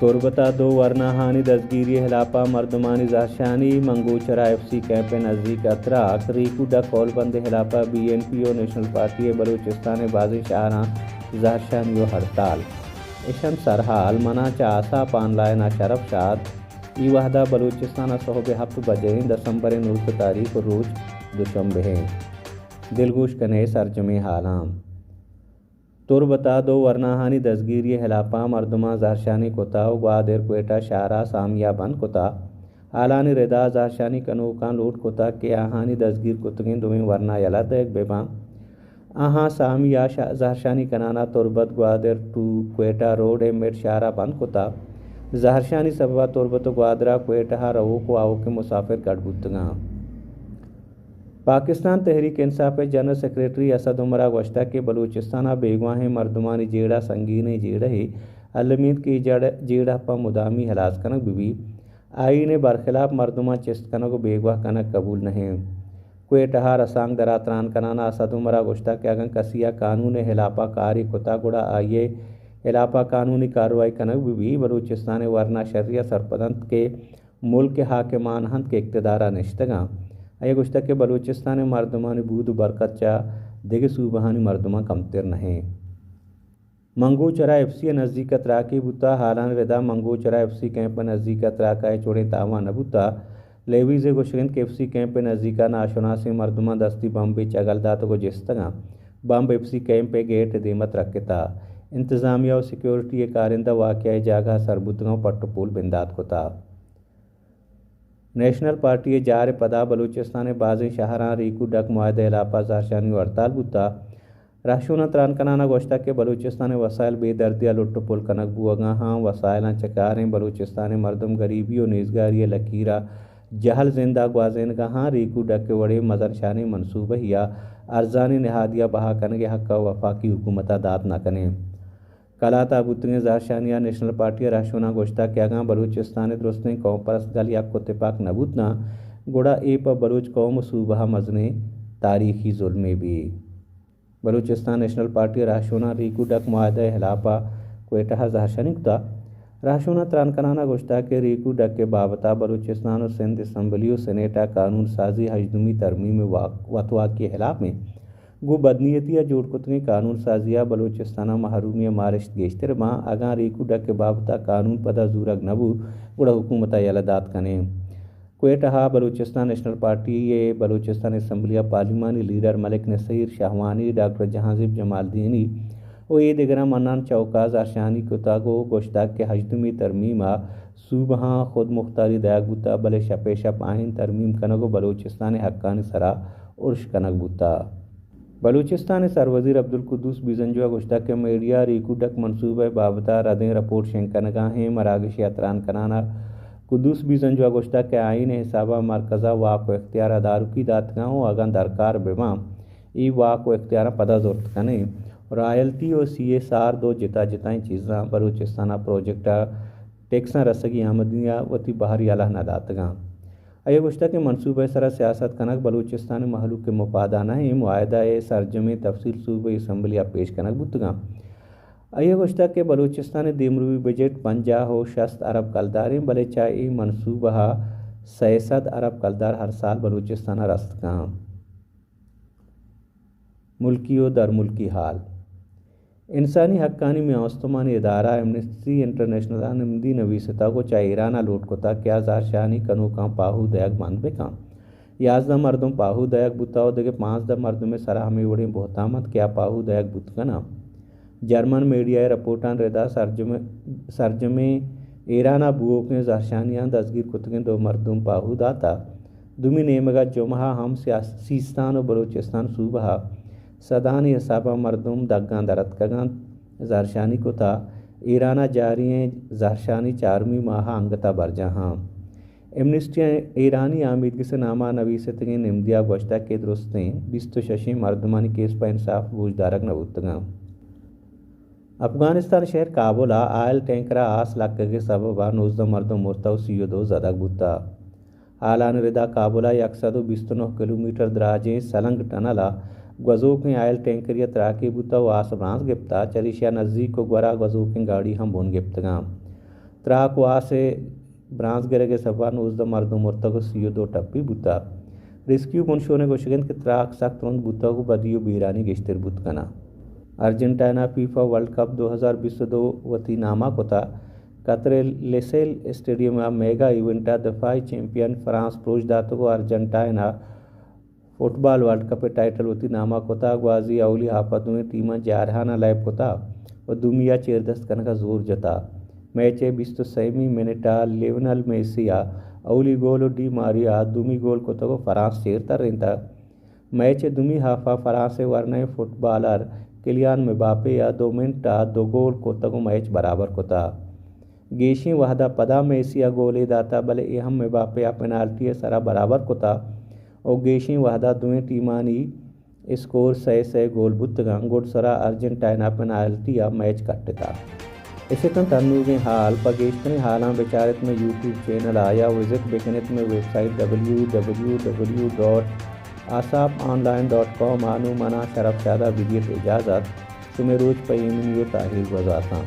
تربتا دو ورناہانی دستگیری ہلاپا مردمانی زہرشانی منگوچرا F C camp نزدیک اتراک ریکو ڈک کول بند ہلاپا بی این پی او نیشنل پارٹی بلوچستان بازی شاہراں زہرشانی و ہڑتال اشن سرحال منا چاسا پان لائنا شرف شاد ای وحدہ بلوچستان صحب ہفت بجے دسمبر 9 تاریخ روز دوشنبہ دلگوش کنے سرجمے حالام تربتا دو ورناہانی دستگیری ہلاپا مردما زہرشانی کتا و گوادر کوئٹہ شارع سامیہ بند کتا آلانی ردا زہرشانی کنوکان لوٹ کتا کہ آہانی دستگیر کتگین دویں ورنہ یلا دیکھ بیباں آہاں سامیہ زہرشانی کنانا تربت گوادر ٹو کوئٹہ روڈ میٹ شارع بند کتا زہرشانی سببہ تربت گوادرہ کوئٹہ رو کو آو کے مسافر گڑ بودگاں پاکستان تحریک انصاف جنرل سیکریٹری اسد عمرہ گوشتہ کہ بلوچستانہ بیگواہیں مردمانی جیڑا سنگینی جیڑا ہی علمید کی جیڑا پا مدامی ہلاس کنک بھی آئین برخلاف مردمہ چست کنک و بیگواہ کنک قبول نہیں کوئٹہ رسانگ دراتران کنانا اسد عمرہ گوشتہ کہ اگر کسیہ قانون ہلاپا کاری کتا گڑا آئیے ہلاپا قانونی کارروائی کنک بھی بلوچستان ورنہ شریعہ سرپدند کے ملک حاکمان ہند کے اقتدارہ نشتگاں یہ گوشتہ کہ بلوچستان مردمانی بود برکت چا دیگھ صوبہانی مردمان کمتر نہیں منگوچرا ایف سی نزدیک اتراکی بوتا حالان ردا منگوچرا ایف سی کیمپ نزدیک اتراکا چوڑے تاوان نبوتا لیویز گوشگند کے ایف سی کیمپ نزدیکا ناشناسی مردمان دستی بمبی چگل داتو کو جستگاں بمب F C camp get Dimat رکھتا انتظامیہ و سیکیورٹی کارندہ واقعہ جاگہ سربوتگاں پٹو پول بندات کتا نیشنل پارٹی جار پدا بلوچستان بازی شاہراں ریکو ڈک معاہدہ علاپہ زہرشانی و ہڑتال بوتا راشونہ تران کنانا گوشتہ کہ بلوچستان وسائل بے دردیہ لٹ پل کنک بوگاں ہاں وسائلاں چکاریں بلوچستان مردم غریبی و نیزگاری لکیرہ جہل زندہ گوازین گاہاں ریکو ڈک کے وڑے مزن شانی منصوبہ یا ارزانی نہادیہ بہا کنگے حق و وفاقی حکومتہ داد نہ کنے کلا تابوتنگ زہرشانیہ نیشنل پارٹی راشونہ گوشتہ کہ اگاں بلوچستان درستیں قوم پرست گل یا اتفاق نبوتنا گوڑا اے پا بلوچ قوم صوبہ مزنے تاریخی ظلمے بھی بلوچستان نیشنل پارٹی راشونہ ریکو ڈک معاہدہ ہلاپا کوئٹہ زہرشانی کتا راشونہ تران کنانا گوشتہ کہ ریکو ڈک کے بابتا بلوچستان و سندھ اسمبلی و سینیٹا قانون سازی ہجدمی ترمیم وتوا کے خلاف میں گو بدنیتیہ جوڑ کتنی قانون سازیہ بلوچستانہ محرومیہ مارشت گیشتر ماں اگاں ریکو ڈک کے بابتا قانون پدا زورگ نبو گڑا حکومتہ یلدات کنے کوئٹہ بلوچستان نیشنل پارٹی یہ بلوچستان اسمبلیہ پارلیمانی لیڈر ملک نصیر شاہوانی ڈاکٹر جہانزیب جمال دینی و یہ دیگرہ منان چوکا زہرشانی کتاگو گوشتہ کے ہجدمی ترمیمہ صوبہاں خود مختاری دیگ بوتا بلے شپے شپ آئین ترمیم کنگو بلوچستان حقانی سرا عرش کنگ بوتا بلوچستان سروزیر عبدالقدوس بیزنجوہ گوشتہ کہ میڈیا ریکو ڈک منصوبہ بابتا ردیں رپورٹ شنکنگاہیں مراگش یاتران کنانا قدوس بیزنجوہ گوشتہ کہ آئین حسابہ مرکزہ واق و اختیار ادارو کی داتگاہوں اگان درکار بیمام ای واق و اختیار پدا زورت کنے رائلٹی و سی ایس آر دو جتا جتائیں چیزاں بلوچستانہ پروجیکٹہ ٹیکساں رسگی آمدنیہ وتی بحری الہ نہ داتگاں یہ گوشتہ کہ منصوبہ سرا سیاست کنک بلوچستان محلوق کے مفادانہ ہی معاہدہ سرجمی تفصیل صوبہ اسمبلیہ پیش کنک بودگاں یہ گوشتہ کہ بلوچستان دیمروی بجٹ 50-60 ارب کلداریں بلے چاہی منصوبہ 600 ارب کلدار ہر سال بلوچستان رستگاں ملکی و در ملکی حال انسانی حقانی میں آستمانی ادارہ ایمنسٹی انٹرنیشنل نمدی نویستا کو چاہ ایرانہ لوٹ کتا کیا زہرشانی کنوکاں پاہو دیگ باندھ بکاں 11 مردم پاہو دیگ بوتاو دیگے 15 مردم سراہمی وڑیں بہتامت کیا پاہو دیگ بوت کنا جرمن میڈیا رپورٹان ردا سرجمے ایرانہ بوکیں زہرشانیاں دستگیر کتگیں 2 مردم پاہو داتا دومی نیمگا جمعہ ہم سیستان و بلوچستان صوبہ سدانی حسابہ مردم دگاں درد کگاں زہرشانی کتا ایرانہ جارییں زہرشانی 4ویں ماہ انگتا برجہاں ایمنسٹی ایرانی آمیدگی سے نامہ نویستگیں نمدیا گوشتہ کے درستیں 26 مردمانی کیس پا انصاف بوجھ دارک نبوتگاں افغانستان شہر کابلہ آئل ٹینکرہ آس لکھ کے سببہ 19 مردم مرتا و 32 زدگ بوتا آلان ردا کابلہ 129 کلومیٹر دراجیں سلنگ ٹنلہ گوزوکیں آئل ٹینکریہ تراکی بوتا و آس برانس گپتا چلیشیا نزدیک کو گورا گوزوکیں گاڑی ہم بون گپتگاں تراک واسے برانز گرے کے سفا 19 مردم مرتگو 32 ٹپی بوتا ریسکیو منشونے گوشگند کے تراک سخت رند بوتا کو بدیو بیرانی گشتر بوت کنا ارجنٹائنا فیفا ورلڈ کپ 2022 وتی نامہ کوتا قطر لیسیل اسٹیڈیم میگا ایونٹا دفاعی چیمپئن فرانس پروش داتو کو ارجنٹائنا فٹ بال ورلڈ کپ ٹائٹل وتی نامہ کوتا گوازی اولی حافظوں ٹیمہ جارہانہ لائب کوتا و دومیا چیردست کنکا زور جتا میچ 26 منٹا لیونل میسیا اولی گول ڈی ماریا دومی گول کوتا کو فرانس چیرتا رہتا میچ دومی ہافا فرانس ورنہ فٹ بالر کلیان مباپے یا 2 منٹا 2 گول کوتا کو میچ برابر کوتا گیشیں وحدہ پدا میسیا گولے داتا بلے اہم مباپے پینالٹی سرا برابر کوتا اور گیشیں وحدہ دویں ٹیمانی اسکور 6 گول بتگاں گوڑ سرا ارجنٹائنا پینالٹی میچ کٹتا اسی طرح تنوزیں حال پگیشتنے حالاں بیچارت میں یوٹیوب چینل آیا وزٹ بکنت میں ویب سائٹ www.asaponline.com آنو منا شرف شادہ بدیت اجازت تمہیں روز پیمنیو تاہیل وزاساں